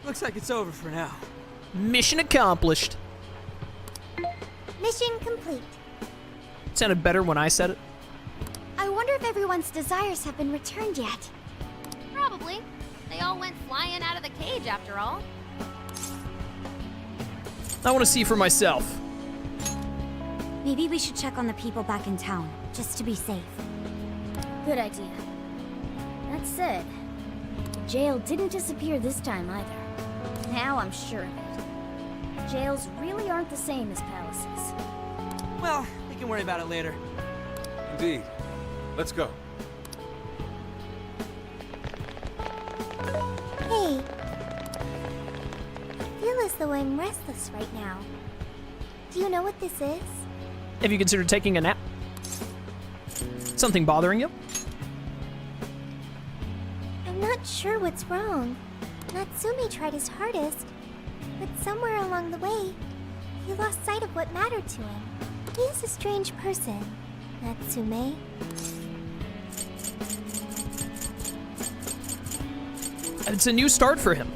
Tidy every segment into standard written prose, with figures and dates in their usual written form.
Looks like it's over for now. Mission accomplished. Mission complete. Sounded better when I said it. I wonder if everyone's desires have been returned yet. Probably. They all went flying out of the cage after all. I want to see for myself. Maybe we should check on the people back in town, just to be safe. Good idea. That said, the jail didn't disappear this time either. Now I'm sure of it. Jails really aren't the same as palaces. Well, we can worry about it later. Indeed. Let's go. Hey. I feel as though I'm restless right now. Do you know what this is? Have you considered taking a nap? Something bothering you? I'm not sure what's wrong. Natsume tried his hardest, but somewhere along the way, he lost sight of what mattered to him. He is a strange person, Natsume. It's a new start for him.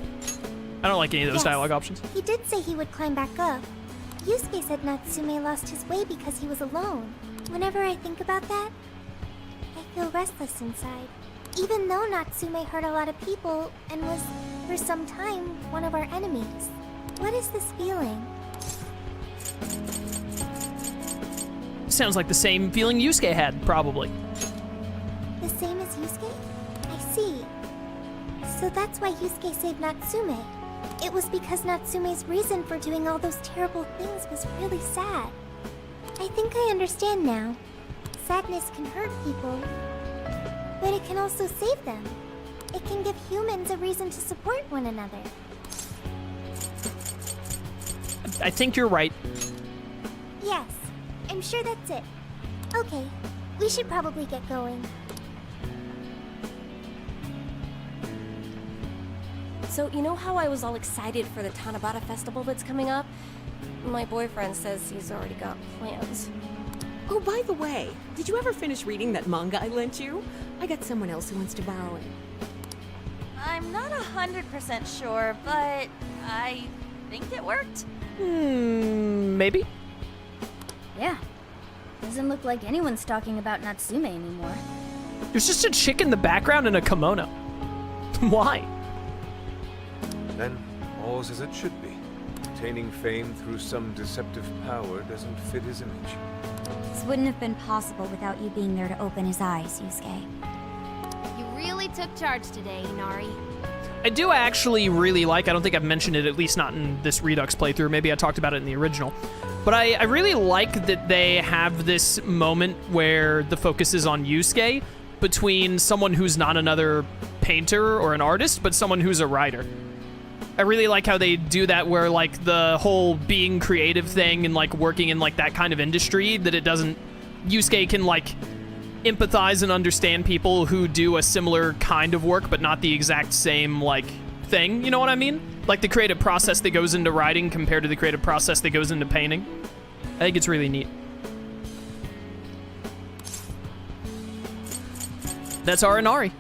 I don't like any of those Yes, dialogue options. He did say he would climb back up. Yusuke said Natsume lost his way because he was alone. Whenever I think about that, I feel restless inside. Even though Natsume hurt a lot of people and was, for some time, one of our enemies. What is this feeling? Sounds like the same feeling Yusuke had, probably. The same as Yusuke? I see. So that's why Yusuke saved Natsume. It was because Natsume's reason for doing all those terrible things was really sad. I think I understand now. Sadness can hurt people, but it can also save them. It can give humans a reason to support one another. I think you're right. Yes, I'm sure that's it. Okay, we should probably get going. So, you know how I was all excited for the Tanabata festival that's coming up? My boyfriend says he's already got plans. Oh, by the way, did you ever finish reading that manga I lent you? I got someone else who wants to borrow it. I'm not 100% sure, but I think it worked. Maybe? Yeah. Doesn't look like anyone's talking about Natsume anymore. There's just a chick in the background in a kimono. Why? Then, all's as it should be. Attaining fame through some deceptive power doesn't fit his image. This wouldn't have been possible without you being there to open his eyes, Yusuke. You really took charge today, Inari. I do actually really like, I don't think I've mentioned it, at least not in this Redux playthrough, maybe I talked about it in the original, but I really like that they have this moment where the focus is on Yusuke between someone who's not another painter or an artist, but someone who's a writer. I really like how they do that where, like, the whole being creative thing and, like, working in, like, that kind of industry, that it doesn't... Yusuke can, like, empathize and understand people who do a similar kind of work, but not the exact same, like, thing. You know what I mean? Like, the creative process that goes into writing compared to the creative process that goes into painting. I think it's really neat. That's our Inari.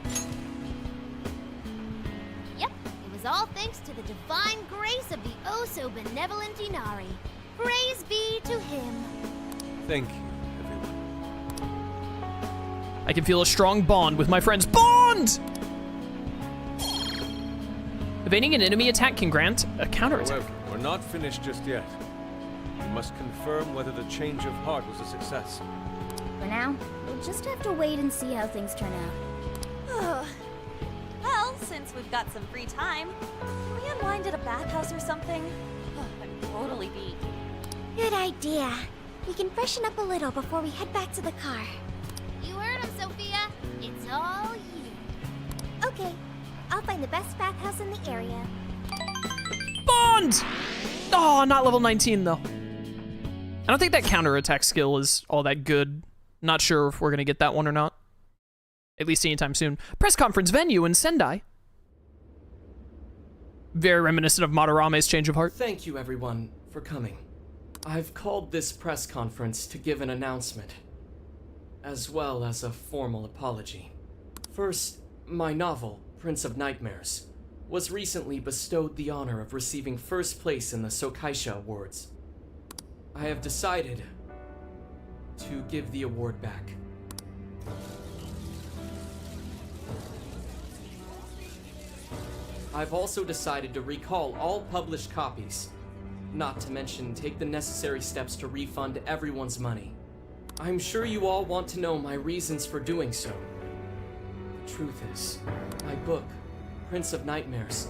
Yep, it was all thanks to the divine grace of the oh-so-benevolent Inari. Praise be to him. Thank you, everyone. I can feel a strong bond with my friends. Bond! Evading an enemy attack can grant a counterattack. However, we're not finished just yet. We must confirm whether the change of heart was a success. For now, we'll just have to wait and see how things turn out. Well, since we've got some free time, can we unwind at a bathhouse or something? I'm totally beat. Good idea. We can freshen up a little before we head back to the car. You heard him, Sophia. It's all you. Okay, I'll find the best bathhouse in the area. Bond! Oh, not level 19, though. I don't think that counterattack skill is all that good. Not sure if we're going to get that one or not. At least anytime soon. Press conference venue in Sendai. Very reminiscent of Madarame's change of heart. Thank you, everyone, for coming. I've called this press conference to give an announcement, as well as a formal apology. First, my novel, Prince of Nightmares, was recently bestowed the honor of receiving first place in the Sokaisha Awards. I have decided to give the award back. I've also decided to recall all published copies, not to mention take the necessary steps to refund everyone's money. I'm sure you all want to know my reasons for doing so. The truth is, my book, Prince of Nightmares,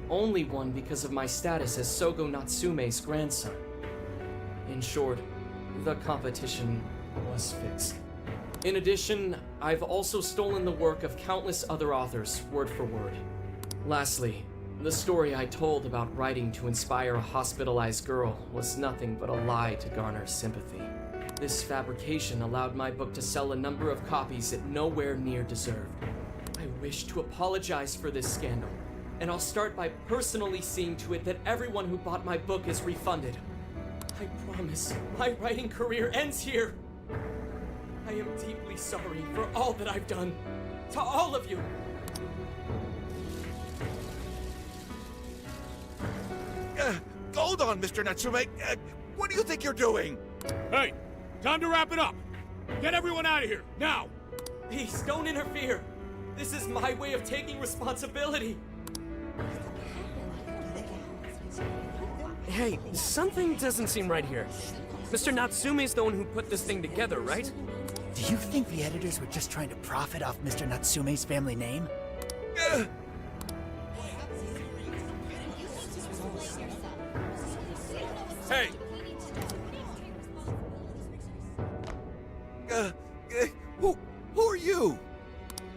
only won because of my status as Sogo Natsume's grandson. In short, the competition was fixed. In addition, I've also stolen the work of countless other authors, word for word. Lastly, the story I told about writing to inspire a hospitalized girl was nothing but a lie to garner sympathy. This fabrication allowed my book to sell a number of copies it nowhere near deserved. I wish to apologize for this scandal, and I'll start by personally seeing to it that everyone who bought my book is refunded. I promise my writing career ends here. I am deeply sorry for all that I've done. To all of you. Hold on, Mr. Natsume. What do you think you're doing? Hey, time to wrap it up. Get everyone out of here, now! Please, don't interfere. This is my way of taking responsibility. Hey, something doesn't seem right here. Mr. Natsume's the one who put this thing together, right? Do you think the editors were just trying to profit off Mr. Natsume's family name? Hey! Who are you?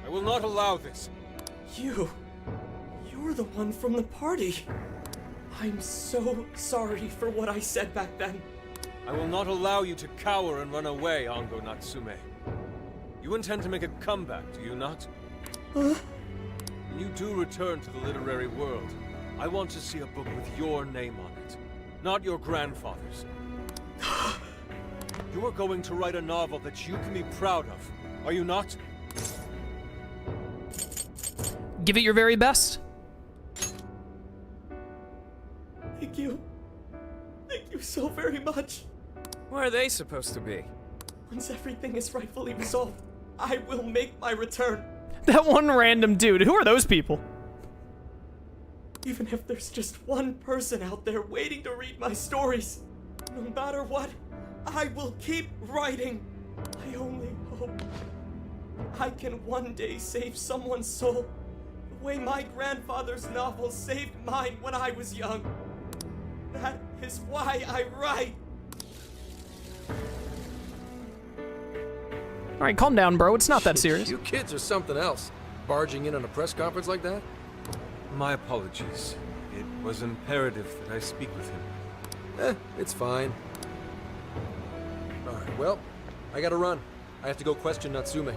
I will not allow this. You're the one from the party. I'm so sorry for what I said back then. I will not allow you to cower and run away, Ango Natsume. You intend to make a comeback, do you not? When you do return to the literary world, I want to see a book with your name on it, not your grandfather's. You are going to write a novel that you can be proud of, are you not? Give it your very best. Thank you. Thank you so very much. Where are they supposed to be? Once everything is rightfully resolved, I will make my return. That one random dude. Who are those people? Even if there's just one person out there waiting to read my stories, no matter what, I will keep writing. I only hope I can one day save someone's soul the way my grandfather's novel saved mine when I was young. That is why I write. All right, calm down, bro. It's not that serious. You kids are something else. Barging in on a press conference like that? My apologies. It was imperative that I speak with him. It's fine. Alright, well, I gotta run. I have to go question Natsume.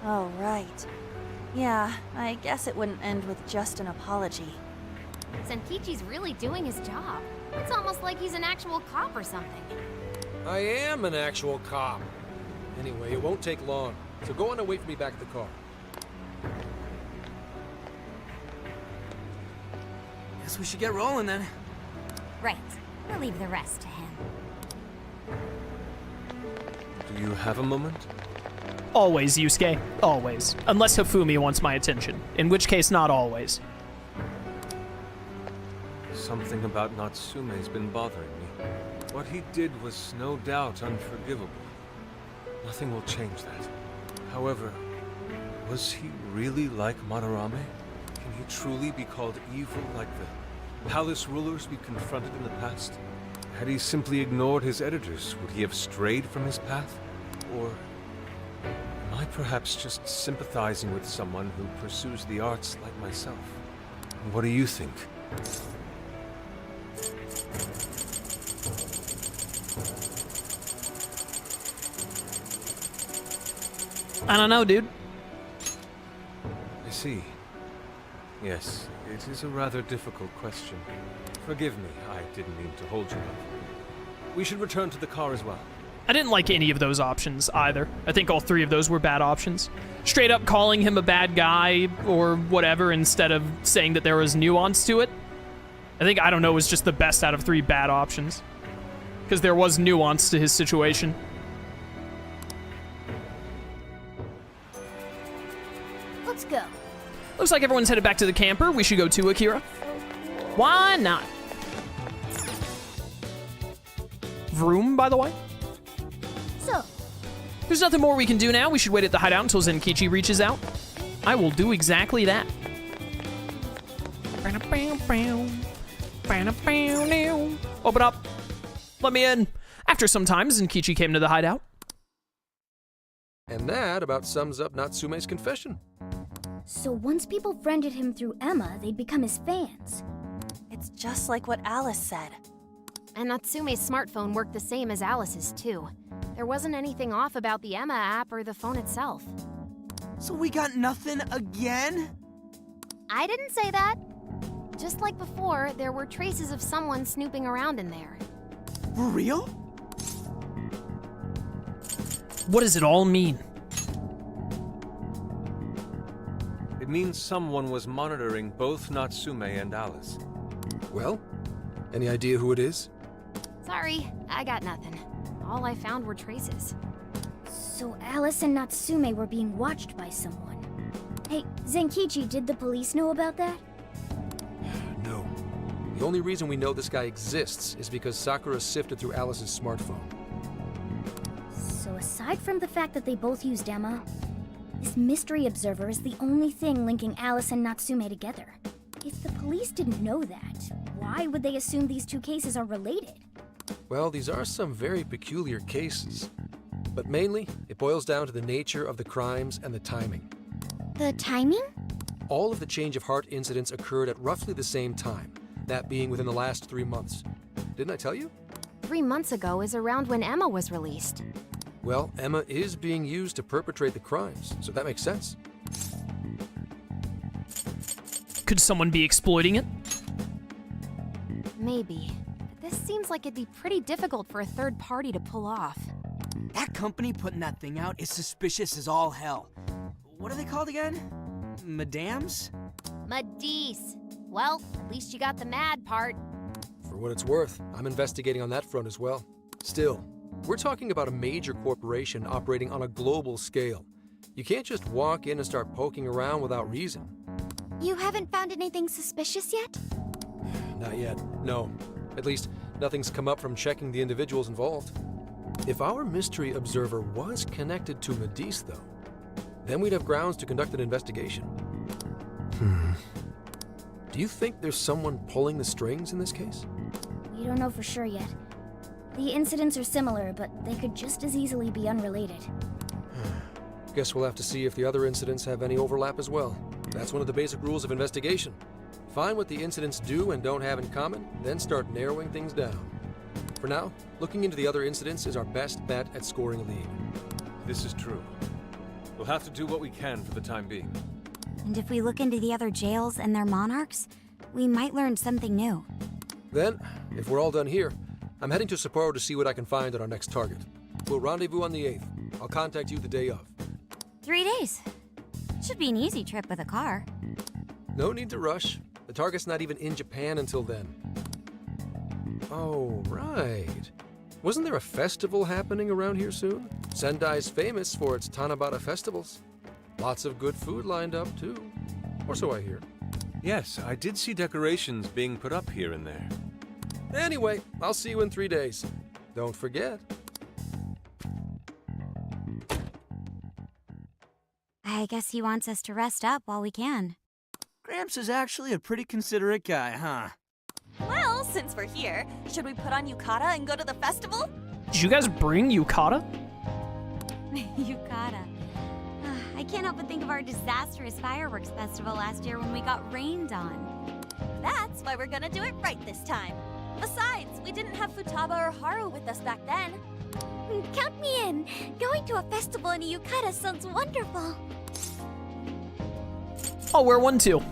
Oh, right. Yeah, I guess it wouldn't end with just an apology. Senkichi's really doing his job. It's almost like he's an actual cop or something. I am an actual cop. Anyway, it won't take long, so go on and wait for me back at the car. Guess we should get rolling then. Right. We'll leave the rest to him. Do you have a moment? Always, Yusuke. Always. Unless Hifumi wants my attention. In which case, not always. Something about Natsume's been bothering me. What he did was no doubt unforgivable. Nothing will change that. However, was he really like Madarame? Can he truly be called evil like the palace rulers we confronted in the past? Had he simply ignored his editors, would he have strayed from his path? Or am I perhaps just sympathizing with someone who pursues the arts like myself? What do you think? I don't know, dude. I see. Yes, it is a rather difficult question. Forgive me, I didn't mean to hold you up. We should return to the car as well. I didn't like any of those options either. I think all three of those were bad options. Straight up calling him a bad guy or whatever instead of saying that there was nuance to it. I think I don't know was just the best out of three bad options. Because there was nuance to his situation. Let's go. Looks like everyone's headed back to the camper. We should go too, Akira. Why not? Vroom, by the way. So, there's nothing more we can do now. We should wait at the hideout until Zenkichi reaches out. I will do exactly that. Open up. Let me in. After some time, Zenkichi came to the hideout. And that about sums up Natsume's confession. So once people friended him through Emma, they'd become his fans. It's just like what Alice said. And Natsume's smartphone worked the same as Alice's, too. There wasn't anything off about the Emma app or the phone itself. So we got nothing again? I didn't say that. Just like before, there were traces of someone snooping around in there. For real? What does it all mean? It means someone was monitoring both Natsume and Alice. Well, any idea who it is? Sorry, I got nothing. All I found were traces. So Alice and Natsume were being watched by someone. Hey, Zenkichi, did the police know about that? No. The only reason we know this guy exists is because Sakura sifted through Alice's smartphone. So aside from the fact that they both used Emma, this mystery observer is the only thing linking Alice and Natsume together. If the police didn't know that, why would they assume these two cases are related? Well, these are some very peculiar cases. But mainly, it boils down to the nature of the crimes and the timing. The timing? All of the change of heart incidents occurred at roughly the same time, that being within the last 3 months. Didn't I tell you? 3 months ago is around when Emma was released. Well, Emma is being used to perpetrate the crimes, so that makes sense. Could someone be exploiting it? Maybe. But this seems like it'd be pretty difficult for a third party to pull off. That company putting that thing out is suspicious as all hell. What are they called again? Madams? Madis. Well, at least you got the mad part. For what it's worth, I'm investigating on that front as well. Still, we're talking about a major corporation operating on a global scale. You can't just walk in and start poking around without reason. You haven't found anything suspicious yet? Not yet, no. At least, nothing's come up from checking the individuals involved. If our mystery observer was connected to Madis, though, then we'd have grounds to conduct an investigation. Do you think there's someone pulling the strings in this case? We don't know for sure yet. The incidents are similar, but they could just as easily be unrelated. Guess we'll have to see if the other incidents have any overlap as well. That's one of the basic rules of investigation. Find what the incidents do and don't have in common, then start narrowing things down. For now, looking into the other incidents is our best bet at scoring a lead. This is true. We'll have to do what we can for the time being. And if we look into the other jails and their monarchs, we might learn something new. Then, if we're all done here, I'm heading to Sapporo to see what I can find at our next target. We'll rendezvous on the 8th. I'll contact you the day of. 3 days. Should be an easy trip with a car. No need to rush. The target's not even in Japan until then. Oh, right. Wasn't there a festival happening around here soon? Sendai's famous for its Tanabata festivals. Lots of good food lined up, too. Or so I hear. Yes, I did see decorations being put up here and there. Anyway, I'll see you in 3 days. Don't forget. I guess he wants us to rest up while we can. Gramps is actually a pretty considerate guy, huh? Well, since we're here, should we put on yukata and go to the festival? Did you guys bring yukata? Yukata. I can't help but think of our disastrous fireworks festival last year when we got rained on. That's why we're gonna do it right this time. Besides, we didn't have Futaba or Haru with us back then. Count me in! Going to a festival in a yukata sounds wonderful. I'll wear one too.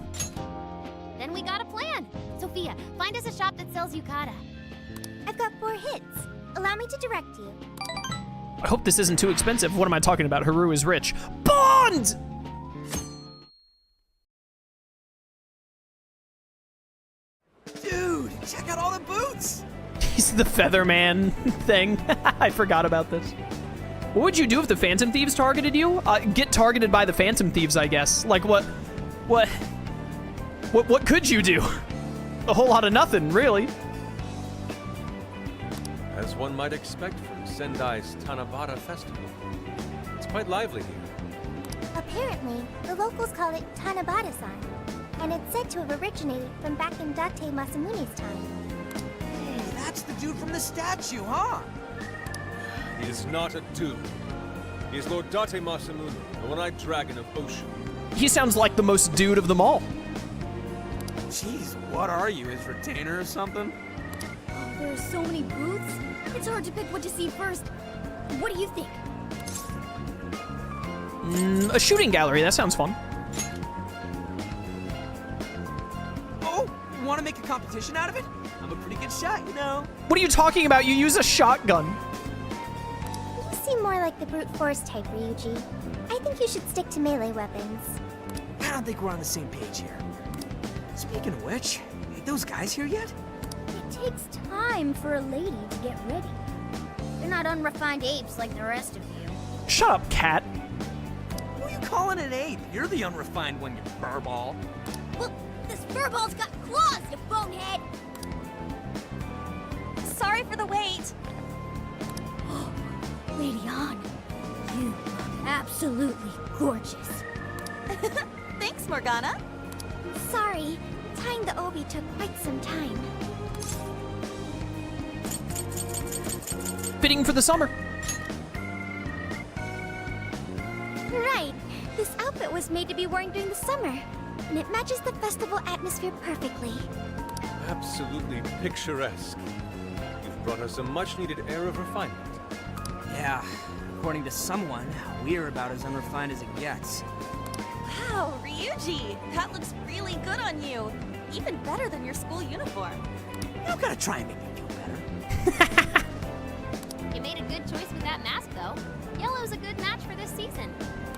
Then we got a plan. Sophia, find us a shop that sells yukata. I've got 4 hits. Allow me to direct you. I hope this isn't too expensive. What am I talking about? Haru is rich. Bond! Dude, check out all the boots! He's the Featherman thing. I forgot about this. What would you do if the Phantom Thieves targeted you? Get targeted by the Phantom Thieves, I guess. Like, what could you do? A whole lot of nothing, really. As one might expect from Sendai's Tanabata Festival. It's quite lively here. Apparently, the locals call it Tanabata-san, and it's said to have originated from back in Date Masamune's time. Hey, that's the dude from the statue, huh? He is not a dude. He is Lord Date Masamune, the one-eyed dragon of Ocean. He sounds like the most dude of them all. Jeez, what are you, his retainer or something? Oh, there are so many booths. It's hard to pick what to see first. What do you think? A shooting gallery, that sounds fun. Oh, want to make a competition out of it? I'm a pretty good shot, you know. What are you talking about? You use a shotgun. You seem more like the brute force type, Ryuji. I think you should stick to melee weapons. I don't think we're on the same page here. Speaking of which, ain't those guys here yet? It takes time for a lady to get ready. They're not unrefined apes like the rest of you. Shut up, cat. Who are you calling an ape? You're the unrefined one, you furball. Well, this furball's got claws, you bonehead! Sorry for the wait. Lady Han, you look absolutely gorgeous. Thanks, Morgana. Sorry, tying the obi took quite some time. Fitting for the summer. Right. This outfit was made to be worn during the summer, and it matches the festival atmosphere perfectly. Absolutely picturesque. You've brought us a much-needed air of refinement. Yeah, according to someone, we're about as unrefined as it gets. Wow, Ryuji, that looks really good on you. Even better than your school uniform. You gotta try and make me feel better. You made a good choice with that mask, though. Yellow's a good match for this season.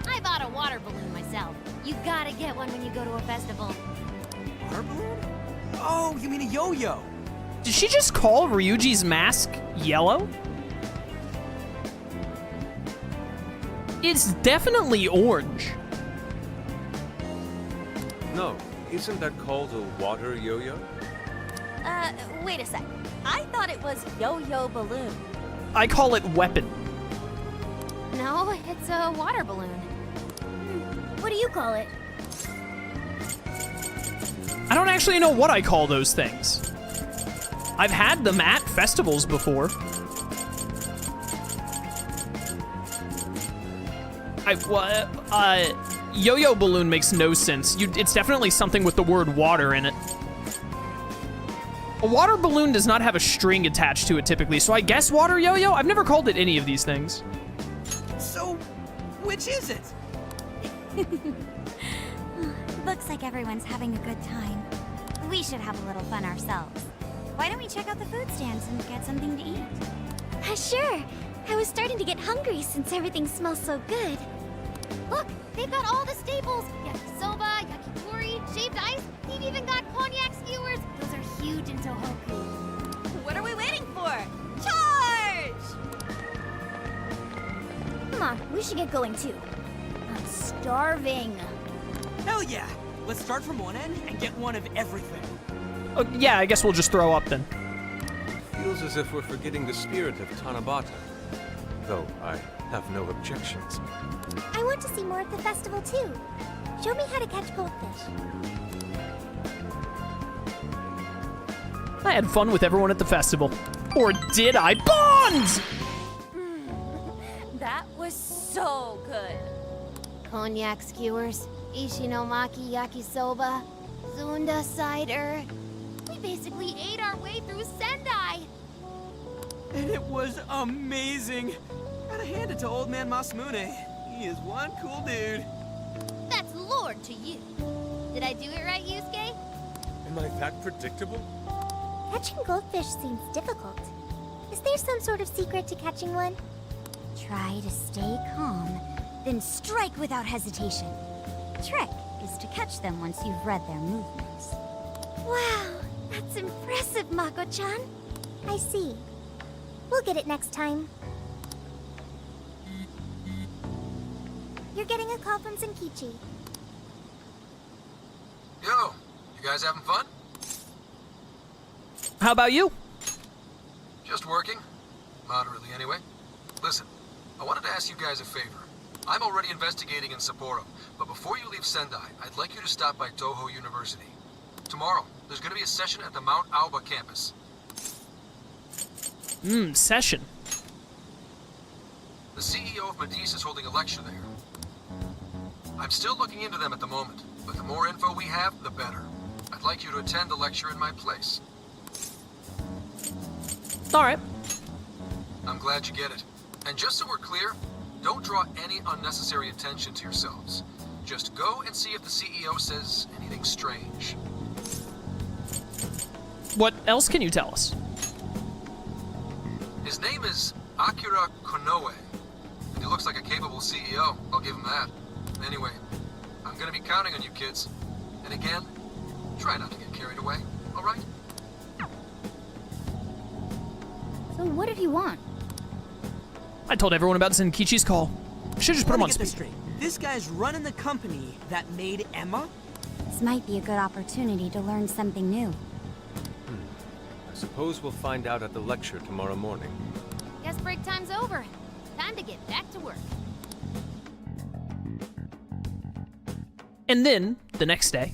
I bought a water balloon myself. You gotta get one when you go to a festival. Water balloon? Oh, you mean a yo-yo? Did she just call Ryuji's mask yellow? It's definitely orange. No, isn't that called a water yo-yo? Wait a sec. I thought it was yo-yo balloon. I call it weapon. No, it's a water balloon. What do you call it? I don't actually know what I call those things. I've had them at festivals before. Yo-yo balloon makes no sense. It's definitely something with the word water in it. A water balloon does not have a string attached to it typically, so I guess water yo-yo? I've never called it any of these things. So, which is it? Looks like everyone's having a good time. We should have a little fun ourselves. Why don't we check out the food stands and get something to eat? Sure. I was starting to get hungry since everything smells so good. Look, they've got all the staples. Yakisoba, yakitori, shaved ice. They've even got cognac skewers. Those are huge in Tohoku. What are we waiting for? Charge! Come on, we should get going too. I'm starving. Hell yeah! Let's start from one end and get one of everything. Yeah, I guess we'll just throw up then. Feels as if we're forgetting the spirit of Tanabata. Though I have no objections. I want to see more of the festival too. Show me how to catch goldfish. I had fun with everyone at the festival. Or did I? Bond! That was so good. Cognac skewers, ishinomaki yakisoba, zunda cider. We basically ate our way through Sendai. And it was amazing. Gotta hand it to old man Masamune. He is one cool dude. That's Lord to you. Did I do it right, Yusuke? Am I that predictable? Catching goldfish seems difficult. Is there some sort of secret to catching one? Try to stay calm, then strike without hesitation. Trick is to catch them once you've read their movements. Wow, that's impressive, Mako-chan. I see. We'll get it next time. You're getting a call from Zenkichi. Yo, you guys having fun? How about you? Just working. Moderately, anyway. Listen, I wanted to ask you guys a favor. I'm already investigating in Sapporo, but before you leave Sendai, I'd like you to stop by Toho University. Tomorrow, there's going to be a session at the Mount Aoba campus. Session. The CEO of Matisse is holding a lecture there. I'm still looking into them at the moment, but the more info we have, the better. I'd like you to attend the lecture in my place. Alright. I'm glad you get it. And just so we're clear, don't draw any unnecessary attention to yourselves. Just go and see if the CEO says anything strange. What else can you tell us? His name is Akira Konoe, and he looks like a capable CEO, I'll give him that. Anyway, I'm gonna be counting on you kids. And again, try not to get carried away, alright? So what did he want? I told everyone about Zenkichi's call. Should just put him on Let me get this speed. straight. This guy's running the company that made Emma? This might be a good opportunity to learn something new. I suppose we'll find out at the lecture tomorrow morning. Guess break time's over. Time to get back to work. And then, the next day,